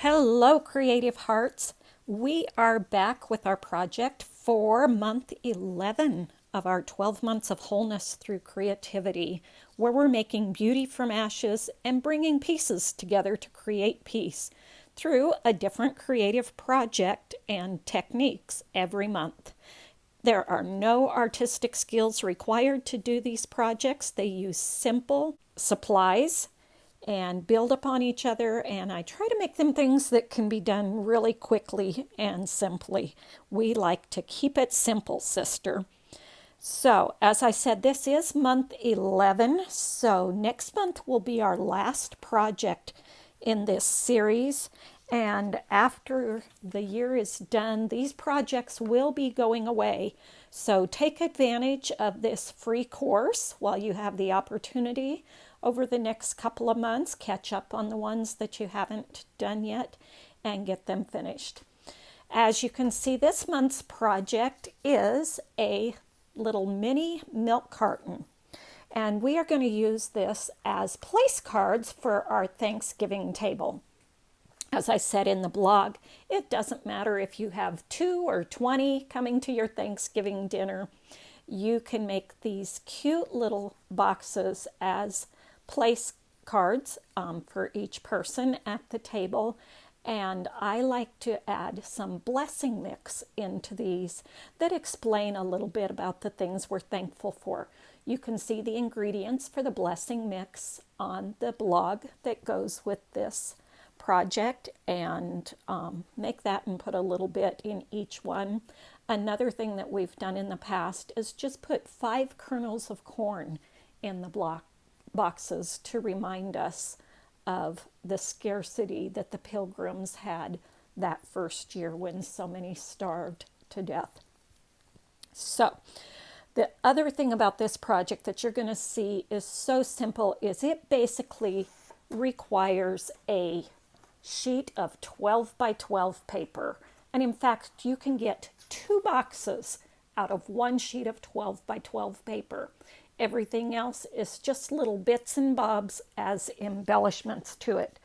Hello, Creative Hearts. We are back with our project for month 11 of our 12 months of wholeness through creativity, where we're making beauty from ashes and bringing pieces together to create peace through a different creative project and techniques every month. There are no artistic skills required to do these projects. They use simple supplies and build upon each other, and I try to make them things that can be done really quickly and simply. We like to keep it simple, sister. So, as I said, this is month 11, so next month will be our last project in this series. And after the year is done, these projects will be going away. So take advantage of this free course while you have the opportunity over the next couple of months. Catch up on the ones that you haven't done yet and get them finished. As you can see, this month's project is a little mini milk carton. And we are going to use this as place cards for our Thanksgiving table. As I said in the blog, it doesn't matter if you have 2 or 20 coming to your Thanksgiving dinner. You can make these cute little boxes as place cards for each person at the table. And I like to add some blessing mix into these that explain a little bit about the things we're thankful for. You can see the ingredients for the blessing mix on the blog that goes with this project, and make that and put a little bit in each one. Another thing that we've done in the past is just put 5 kernels of corn in the boxes to remind us of the scarcity that the Pilgrims had that first year when so many starved to death. So the other thing about this project that you're going to see is so simple is it basically requires a sheet of 12 by 12 paper. And in fact, you can get 2 boxes out of 1 sheet of 12 by 12 paper. Everything else is just little bits and bobs as embellishments to it.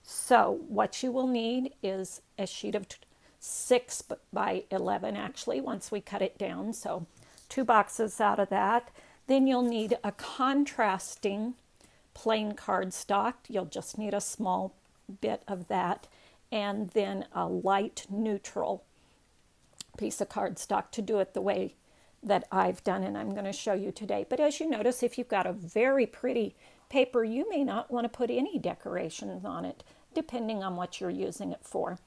So what you will need is a sheet of 6 by 11 actually, once we cut it down. So 2 boxes out of that. Then you'll need a contrasting plain cardstock. You'll just need a small bit of that, and then a light neutral piece of cardstock to do it the way that I've done and I'm going to show you today. But as you notice, if you've got a very pretty paper, you may not want to put any decorations on it, depending on what you're using it for.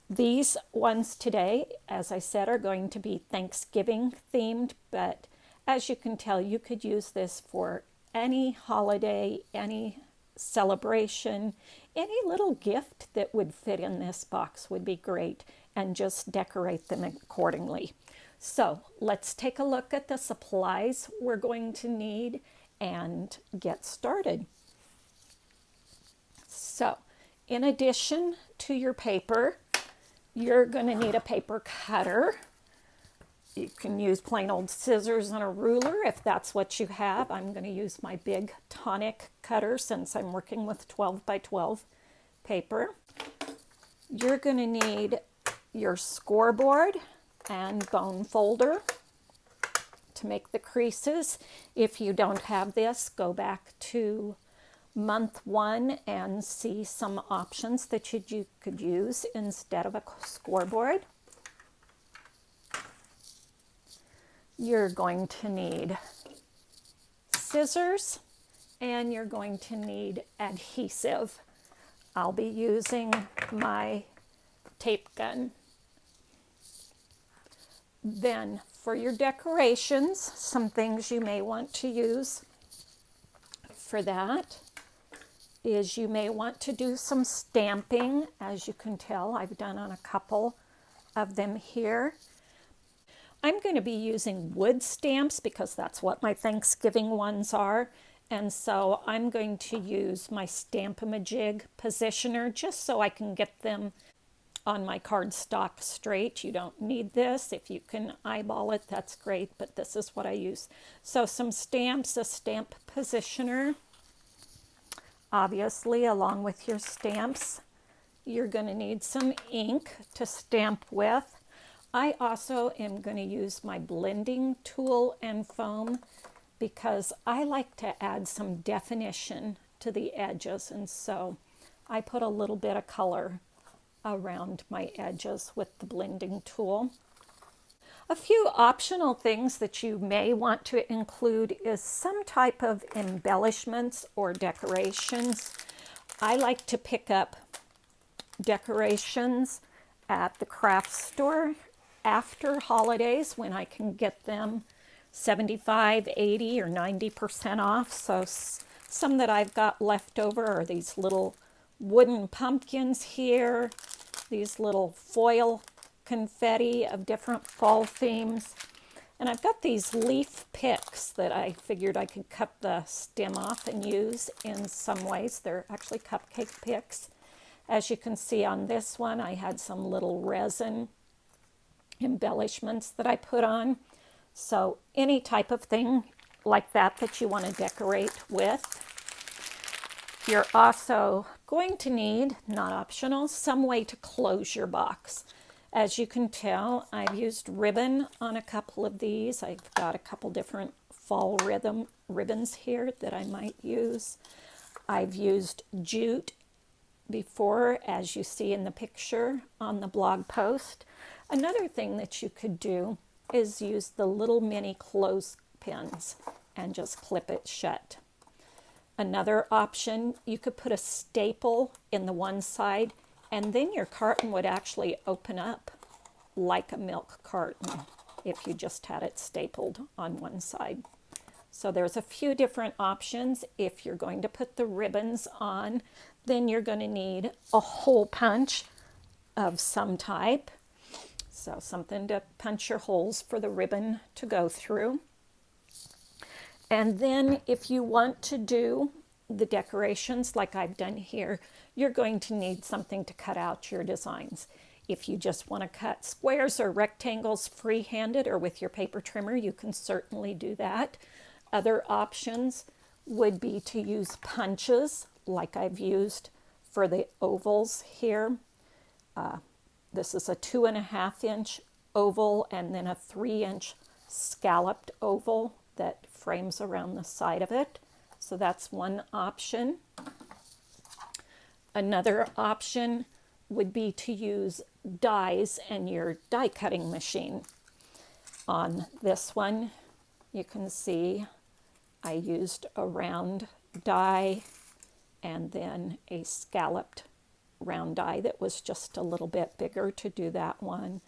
These ones today, as I said, are going to be Thanksgiving themed, but as you can tell, you could use this for any holiday, any celebration. Any little gift that would fit in this box would be great, and just decorate them accordingly. So let's take a look at the supplies we're going to need and get started. So in addition to your paper, you're going to need a paper cutter. You can use plain old scissors and a ruler if that's what you have. I'm going to use my big tonic cutter since I'm working with 12 by 12 paper. You're going to need your scoreboard and bone folder to make the creases. If you don't have this, go back to month 1 and see some options that you could use instead of a scoreboard. You're going to need scissors, and you're going to need adhesive. I'll be using my tape gun. Then for your decorations, some things you may want to use for that is you may want to do some stamping. As you can tell, I've done on a couple of them here. I'm going to be using wood stamps because that's what my Thanksgiving ones are. And so I'm going to use my Stamp-A-Majig positioner just so I can get them on my cardstock straight. You don't need this. If you can eyeball it, that's great, but this is what I use. So some stamps, a stamp positioner, obviously, along with your stamps. You're going to need some ink to stamp with. I also am going to use my blending tool and foam because I like to add some definition to the edges, and so I put a little bit of color around my edges with the blending tool. A few optional things that you may want to include is some type of embellishments or decorations. I like to pick up decorations at the craft store after holidays when I can get them 75, 80, or 90% off. So some that I've got left over are these little wooden pumpkins here, these little foil confetti of different fall themes. And I've got these leaf picks that I figured I could cut the stem off and use in some ways. They're actually cupcake picks. As you can see on this one, I had some little resin embellishments that I put on. So any type of thing like that that you want to decorate with. You're also going to need, not optional, some way to close your box. As you can tell, I've used ribbon on a couple of these. I've got a couple different fall ribbons here that I might use. I've used jute before, as you see in the picture on the blog post. Another thing that you could do is use the little mini clothespins and just clip it shut. Another option, you could put a staple in the one side, and then your carton would actually open up like a milk carton if you just had it stapled on one side. So there's a few different options. If you're going to put the ribbons on, then you're going to need a hole punch of some type. So something to punch your holes for the ribbon to go through. And then if you want to do the decorations like I've done here, you're going to need something to cut out your designs. If you just want to cut squares or rectangles free-handed or with your paper trimmer, you can certainly do that. Other options would be to use punches like I've used for the ovals here. This is a 2.5 inch oval and then a 3-inch scalloped oval that frames around the side of it. So that's one option. Another option would be to use dies and your die cutting machine. On this one, you can see I used a round die and then a scalloped round die that was just a little bit bigger to do that one.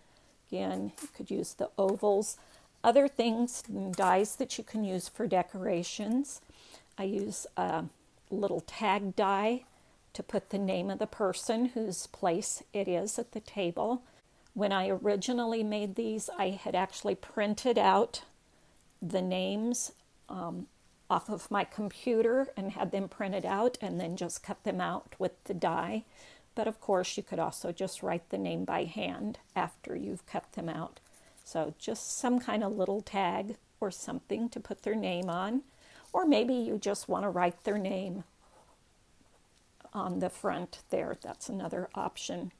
Again, you could use the ovals. Other things, dies that you can use for decorations. I use a little tag die to put the name of the person whose place it is at the table. When I originally made these, I had actually printed out the names off of my computer and had them printed out and then just cut them out with the die. But of course, you could also just write the name by hand after you've cut them out. So just some kind of little tag or something to put their name on. Or maybe you just want to write their name on the front there. That's another option.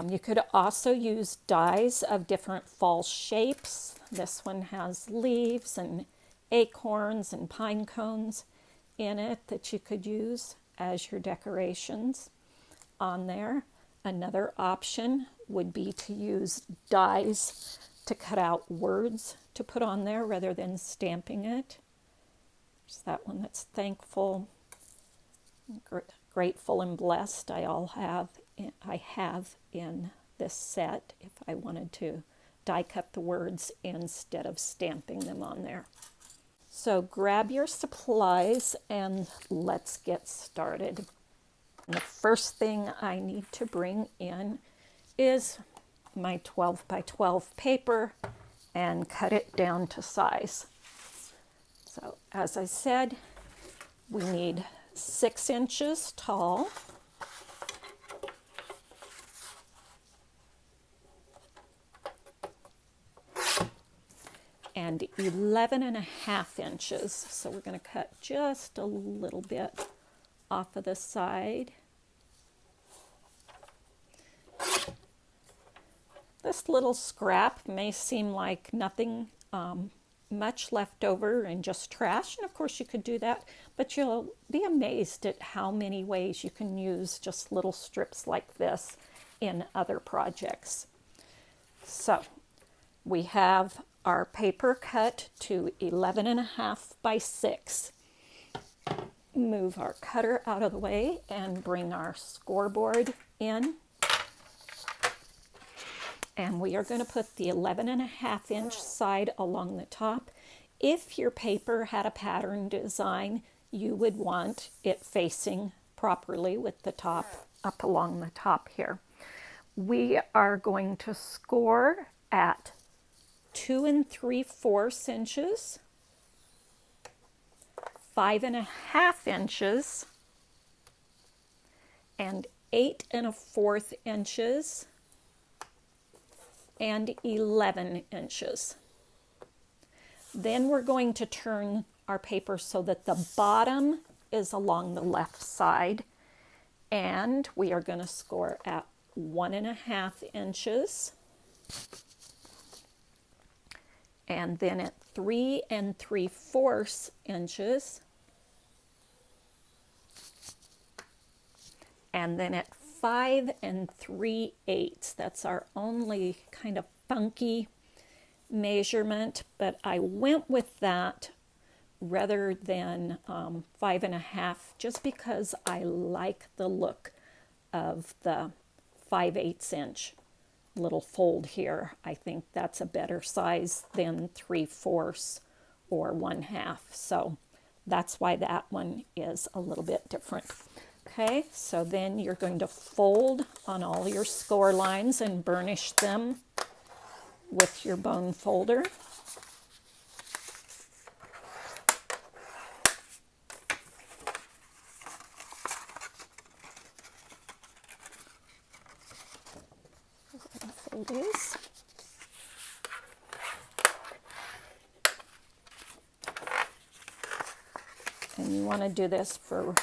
You could also use dies of different fall shapes. This one has leaves and acorns and pine cones in it that you could use as your decorations on there. Another option would be to use dies to cut out words to put on there rather than stamping it. There's that one that's thankful, grateful, and blessed. I have in this set if I wanted to die cut the words instead of stamping them on there. So grab your supplies and let's get started. And the first thing I need to bring in is my 12 by 12 paper and cut it down to size. So as I said, we need 6 inches tall, and 11.5 inches. So we're going to cut just a little bit off of the side This little scrap may seem like nothing much left over and just trash, and of course you could do that, but you'll be amazed at how many ways you can use just little strips like this in other projects. So we have our paper cut to 11.5 by 6. Move our cutter out of the way and bring our scoreboard in. And we are going to put the 11.5-inch side along the top. If your paper had a pattern design, you would want it facing properly with the top up along the top here. We are going to score at 2 3/4 inches, 5.5 inches, and 8 1/4 inches, and 11 inches. Then we're going to turn our paper so that the bottom is along the left side, and we are going to score at 1.5 inches, and then at 3 3/4 inches, and then at 5 3/8. That's our only kind of funky measurement, but I went with that rather than 5.5 just because I like the look of the 5/8 inch little fold here. I think that's a better size than 3/4 or 1/2. So that's why that one is a little bit different. Okay, so then you're going to fold on all your score lines and burnish them with your bone folder. Fold is. And you want to do this for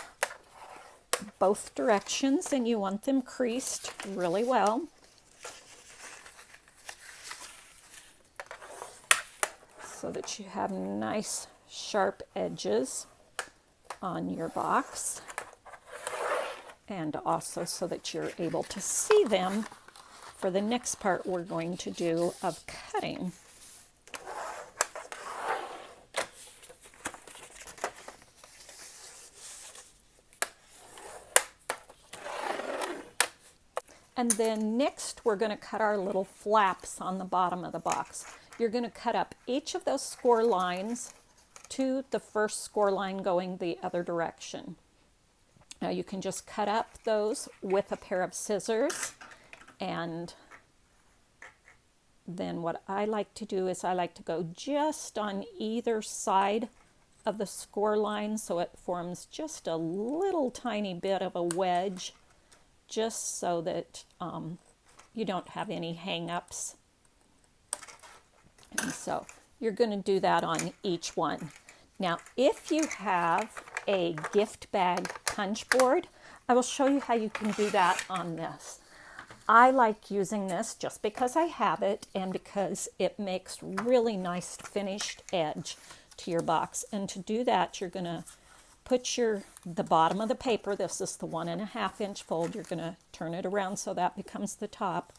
both directions, and you want them creased really well. So that you have nice sharp edges on your box, and also so that you're able to see them for the next part we're going to do of cutting. And then next we're going to cut our little flaps on the bottom of the box. You're going to cut up each of those score lines to the first score line going the other direction. Now you can just cut up those with a pair of scissors, and then what I like to do is I like to go just on either side of the score line so it forms just a little tiny bit of a wedge, just so that you don't have any hang-ups. And so you're going to do that on each one. Now, if you have a gift bag punch board, I will show you how you can do that on this. I like using this just because I have it and because it makes really nice finished edge to your box. And to do that, you're going to put the bottom of the paper, this is the 1.5 inch fold, you're going to turn it around so that becomes the top,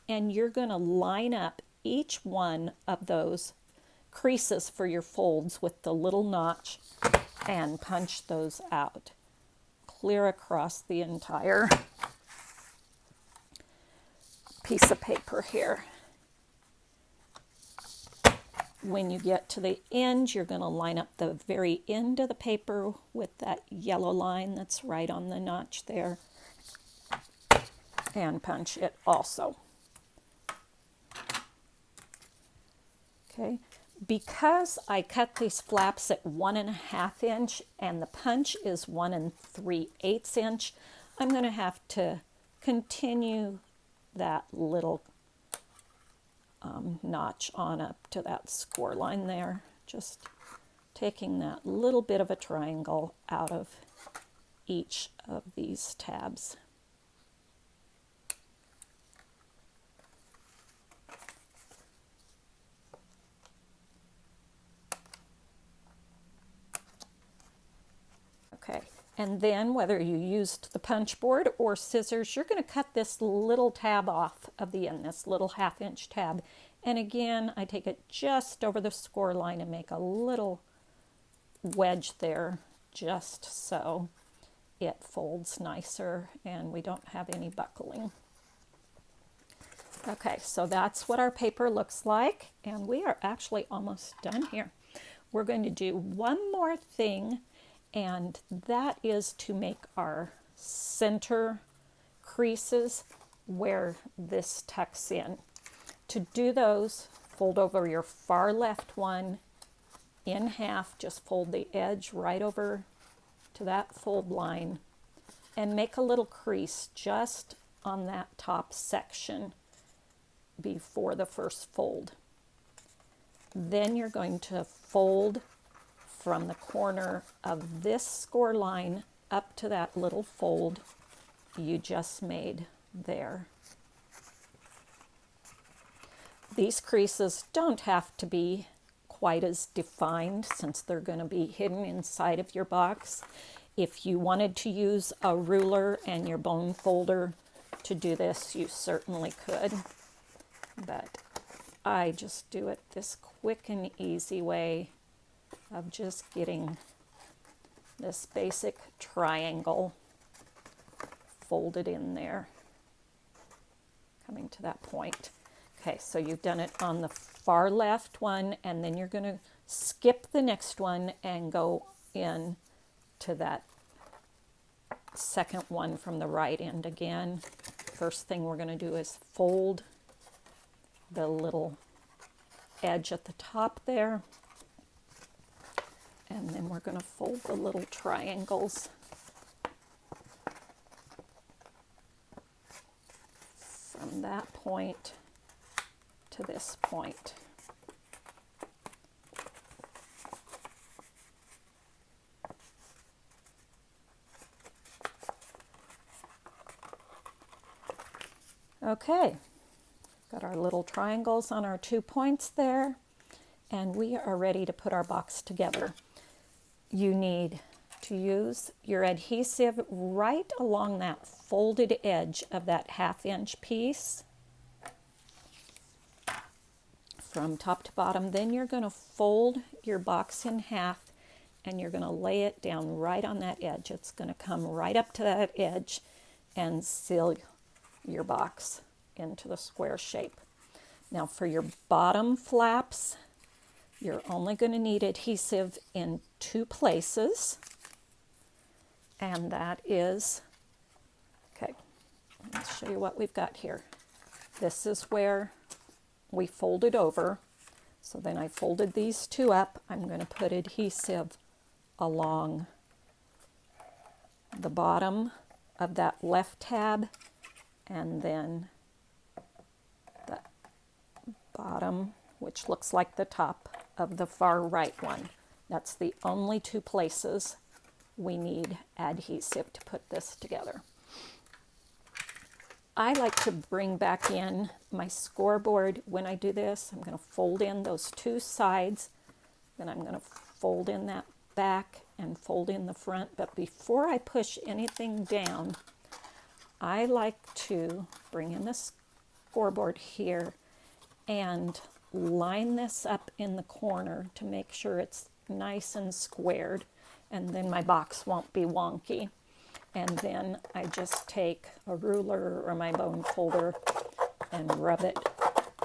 and you're going to line up each one of those creases for your folds with the little notch and punch those out clear across the entire piece of paper here. When you get to the end, you're going to line up the very end of the paper with that yellow line that's right on the notch there and punch it also. Okay, because I cut these flaps at 1.5 inch and the punch is 1 3/8 inch, I'm going to have to continue that little notch on up to that score line there, just taking that little bit of a triangle out of each of these tabs. And then whether you used the punch board or scissors, you're going to cut this little tab off of the end, this little 1/2 inch tab. And again, I take it just over the score line and make a little wedge there, just so it folds nicer and we don't have any buckling. Okay, so that's what our paper looks like, and we are actually almost done here. We're going to do one more thing, and that is to make our center creases where this tucks in. To do those, fold over your far left one in half, just fold the edge right over to that fold line and make a little crease just on that top section before the first fold. Then you're going to fold from the corner of this score line up to that little fold you just made there. These creases don't have to be quite as defined since they're going to be hidden inside of your box. If you wanted to use a ruler and your bone folder to do this, you certainly could. But I just do it this quick and easy way of just getting this basic triangle folded in there, coming to that point. Okay, so you've done it on the far left one, and then you're going to skip the next one and go in to that second one from the right end again. First thing we're going to do is fold the little edge at the top there, and then we're going to fold the little triangles from that point to this point. Okay, got our little triangles on our 2 points there, and we are ready to put our box together. You need to use your adhesive right along that folded edge of that 1/2 inch piece from top to bottom. Then you're going to fold your box in half and you're going to lay it down right on that edge. It's going to come right up to that edge and seal your box into the square shape. Now for your bottom flaps, you're only going to need adhesive in 2 places, and that is, okay, let's show you what we've got here. This is where we folded over, so then I folded these 2 up. I'm going to put adhesive along the bottom of that left tab, and then the bottom, which looks like the top of the far right one. That's the only 2 places we need adhesive to put this together. I like to bring back in my scoreboard when I do this. I'm going to fold in those 2 sides, then I'm going to fold in that back and fold in the front. But before I push anything down, I like to bring in the scoreboard here and line this up in the corner to make sure it's nice and squared, and then my box won't be wonky. And then I just take a ruler or my bone folder and rub it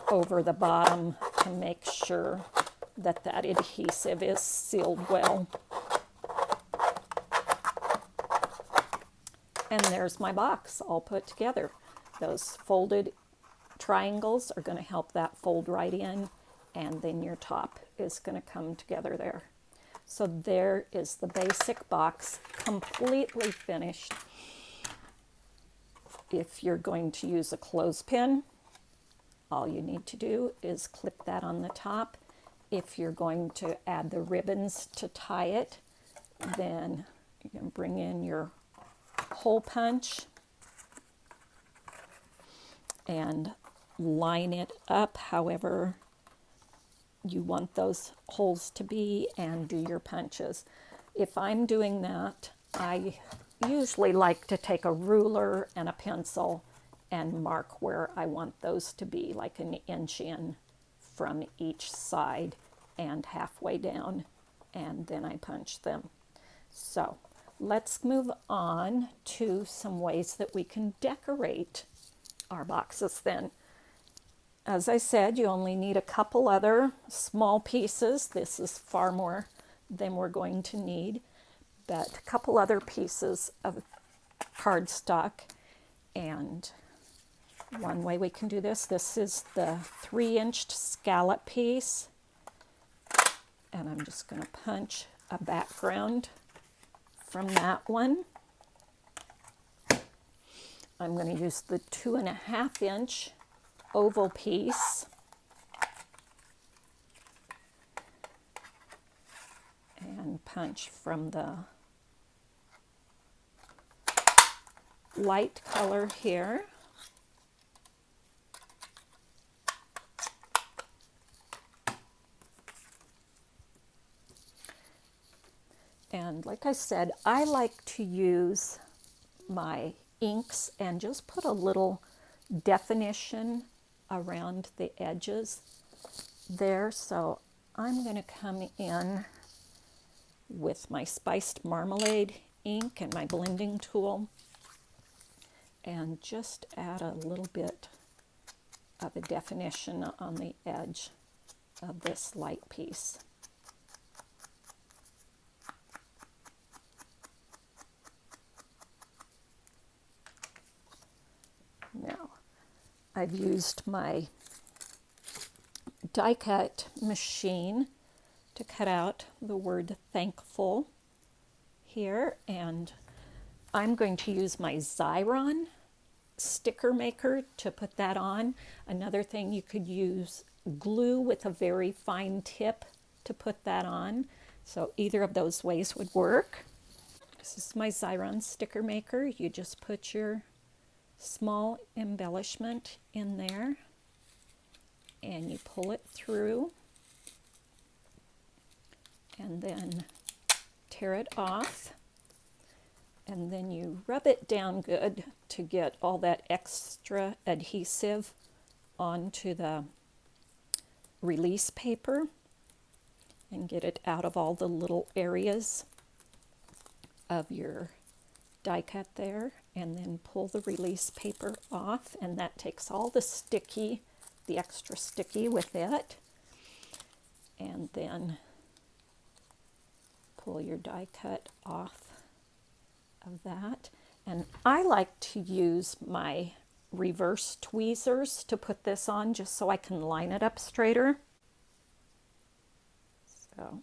over the bottom to make sure that that adhesive is sealed well. And there's my box all put together. Those folded triangles are going to help that fold right in, and then your top is going to come together there. So there is the basic box, completely finished. If you're going to use a clothespin, all you need to do is clip that on the top. If you're going to add the ribbons to tie it, then you can bring in your hole punch and line it up however you want those holes to be and do your punches. If I'm doing that, I usually like to take a ruler and a pencil and mark where I want those to be, like an inch in from each side and halfway down, and then I punch them. So let's move on to some ways that we can decorate our boxes then. As I said, you only need a couple other small pieces. This is far more than we're going to need, but a couple other pieces of cardstock. And one way we can do this is the 3-inch scallop piece. And I'm just going to punch a background from that one. I'm going to use the 2.5-inch oval piece. And punch from the light color here. And like I said, I like to use my inks and just put a little definition around the edges there. So I'm going to come in with my spiced marmalade ink and my blending tool and just add a little bit of a definition on the edge of this light piece. Now, I've used my die cut machine to cut out the word thankful here, and I'm going to use my Xyron sticker maker to put that on. Another thing, you could use glue with a very fine tip to put that on. So either of those ways would work. This is my Xyron sticker maker. You just put your small embellishment in there and you pull it through and then tear it off, and then you rub it down good to get all that extra adhesive onto the release paper and get it out of all the little areas of your die cut there, and then pull the release paper off, and that takes all the sticky, the extra sticky with it, and then pull your die cut off of that. And I like to use my reverse tweezers to put this on just so I can line it up straighter. So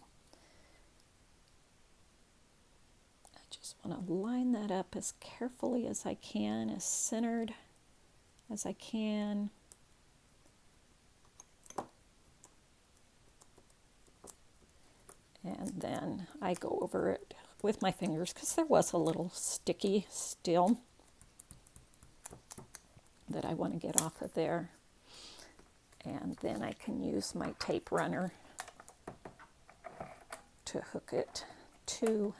I just want to line that up as carefully as I can, as centered as I can. And then I go over it with my fingers because there was a little sticky still that I want to get off of there. And then I can use my tape runner to hook it to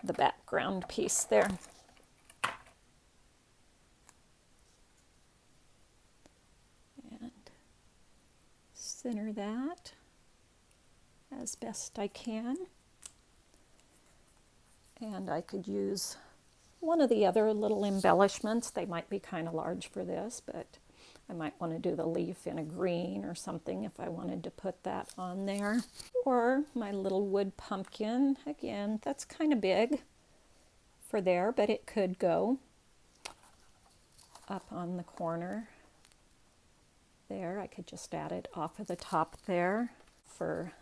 the background piece there. And center that as best I can. And I could use one of the other little embellishments. They might be kind of large for this, but I might want to do the leaf in a green or something if I wanted to put that on there. Or my little wood pumpkin. Again, that's kind of big for there, but it could go up on the corner there. I could just add it off of the top there. For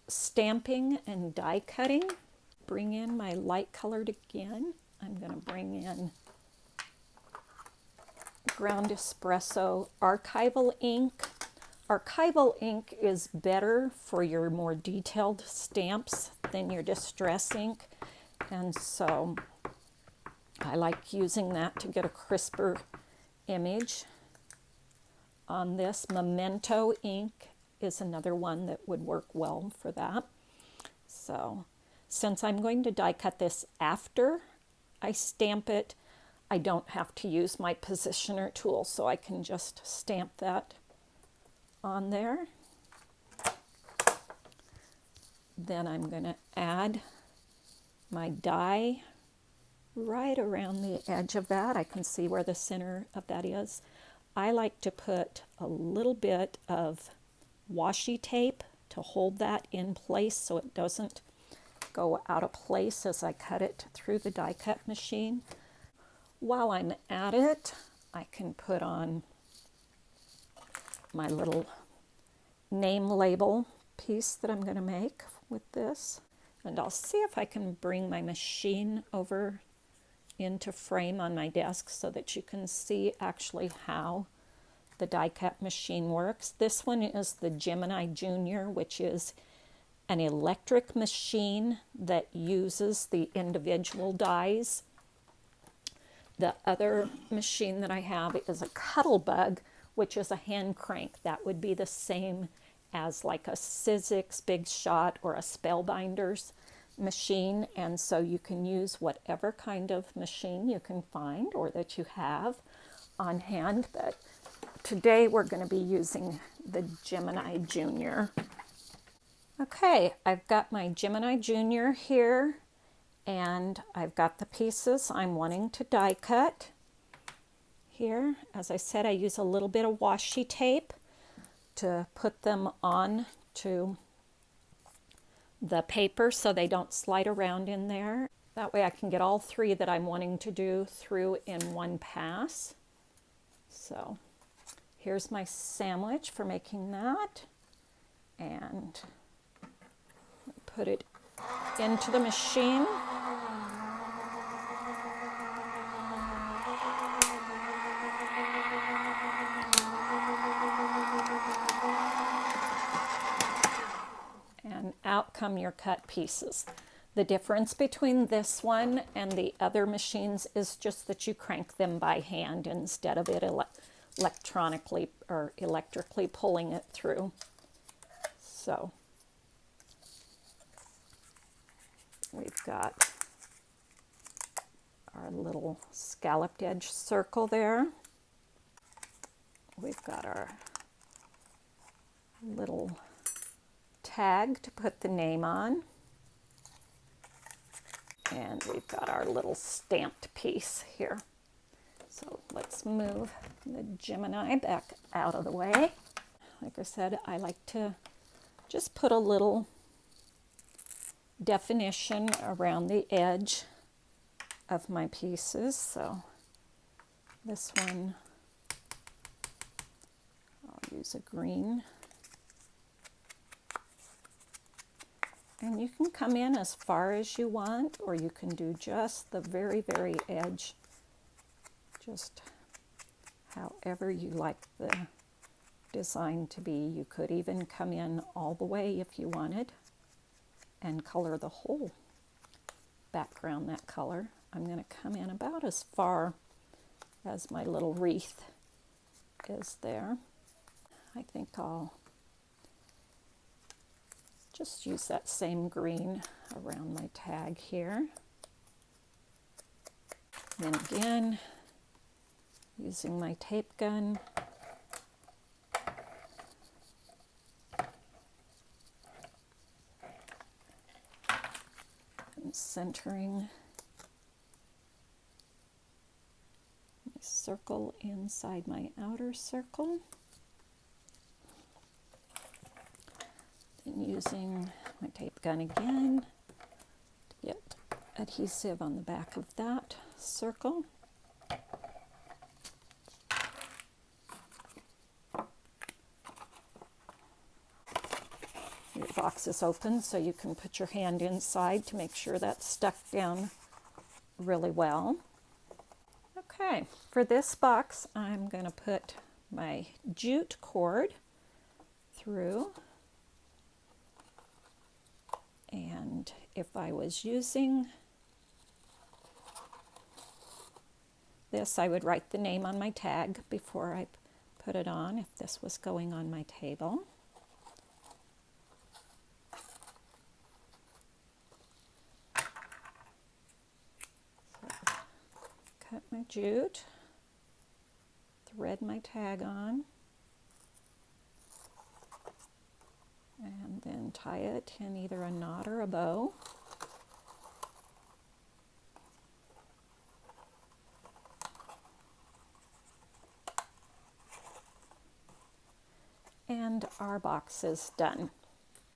stamping and die cutting, bring in my light colored again. I'm going to bring in Ground Espresso Archival ink. Archival ink is better for your more detailed stamps than your distress ink, and so I like using that to get a crisper image on this. Memento ink is another one that would work well for that. So since I'm going to die cut this after I stamp it, I don't have to use my positioner tool, so I can just stamp that on there. Then I'm going to add my die right around the edge of that. I can see where the center of that is. I like to put a little bit of washi tape to hold that in place so it doesn't go out of place as I cut it through the die cut machine. While I'm at it, I can put on my little name label piece that I'm going to make with this. And I'll see if I can bring my machine over into frame on my desk so that you can see actually how the die cut machine works. This one is the Gemini Junior, which is an electric machine that uses the individual dies. The other machine that I have is a Cuttlebug, which is a hand crank. That would be the same as like a Sizzix Big Shot or a Spellbinders machine, and so you can use whatever kind of machine you can find or that you have on hand, but today we're going to be using the Gemini Junior. Okay, I've got my Gemini Junior here, and I've got the pieces I'm wanting to die cut here. As I said, I use a little bit of washi tape to put them on to the paper so they don't slide around in there. That way I can get all three that I'm wanting to do through in one pass. So here's my sandwich for making that, and put it into the machine. And out come your cut pieces. The difference between this one and the other machines is just that you crank them by hand instead of it electronically or electrically pulling it through. So we've got our little scalloped edge circle there. We've got our little tag to put the name on. And we've got our little stamped piece here. So let's move the Gemini back out of the way. Like I said, I like to just put a little definition around the edge of my pieces. So this one, I'll use a green. And you can come in as far as you want, or you can do just the very, very edge, just however you like the design to be. You could even come in all the way if you wanted and color the whole background that color. I'm going to come in about as far as my little wreath is there. I think I'll just use that same green around my tag here. Then again, using my tape gun, and centering my circle inside my outer circle. And using my tape gun again to get adhesive on the back of that circle. Your box is open so you can put your hand inside to make sure that's stuck down really well. Okay, for this box I'm going to put my jute cord through. And if I was using this, I would write the name on my tag before I put it on, if this was going on my table. cut my jute, thread my tag on, and then tie it in either a knot or a bow. And our box is done.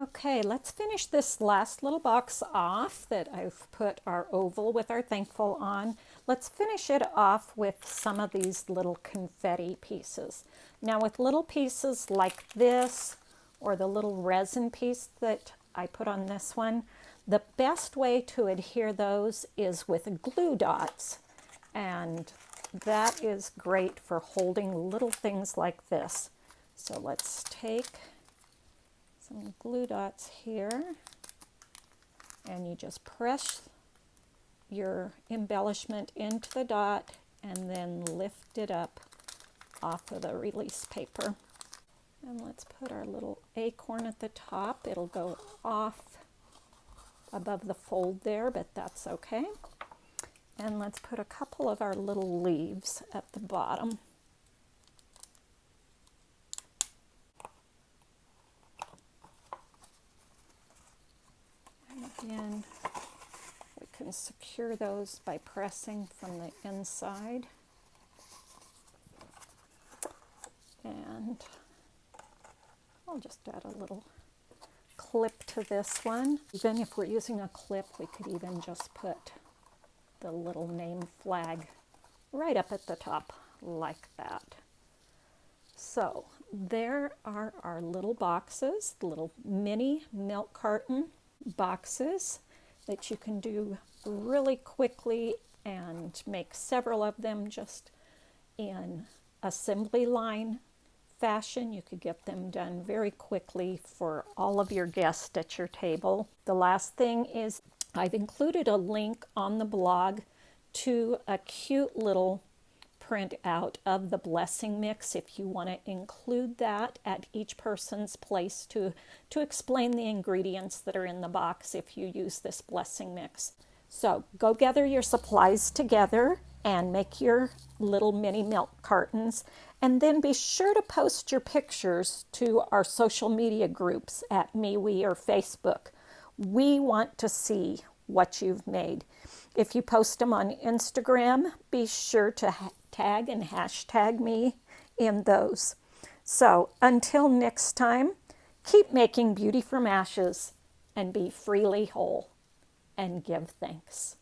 Okay, let's finish this last little box off that I've put our oval with our thankful on. Let's finish it off with some of these little confetti pieces. Now with little pieces like this, or the little resin piece that I put on this one, the best way to adhere those is with glue dots. And that is great for holding little things like this. So let's take some glue dots here, and you just press your embellishment into the dot and then lift it up off of the release paper. And let's put our little acorn at the top. It'll go off above the fold there, but that's okay. And let's put a couple of our little leaves at the bottom. Again, we can secure those by pressing from the inside. And I'll just add a little clip to this one. Even if we're using a clip, we could even just put the little name flag right up at the top like that. So there are our little boxes, little mini milk carton boxes that you can do really quickly and make several of them just in assembly line fashion. You could get them done very quickly for all of your guests at your table. The last thing is I've included a link on the blog to a cute little print out of the blessing mix if you want to include that at each person's place to explain the ingredients that are in the box if you use this blessing mix. So go gather your supplies together and make your little mini milk cartons, and then be sure to post your pictures to our social media groups at MeWe or Facebook. We want to see what you've made. If you post them on Instagram, be sure to tag and hashtag me in those. So until next time, keep making beauty from ashes and be freely whole and give thanks.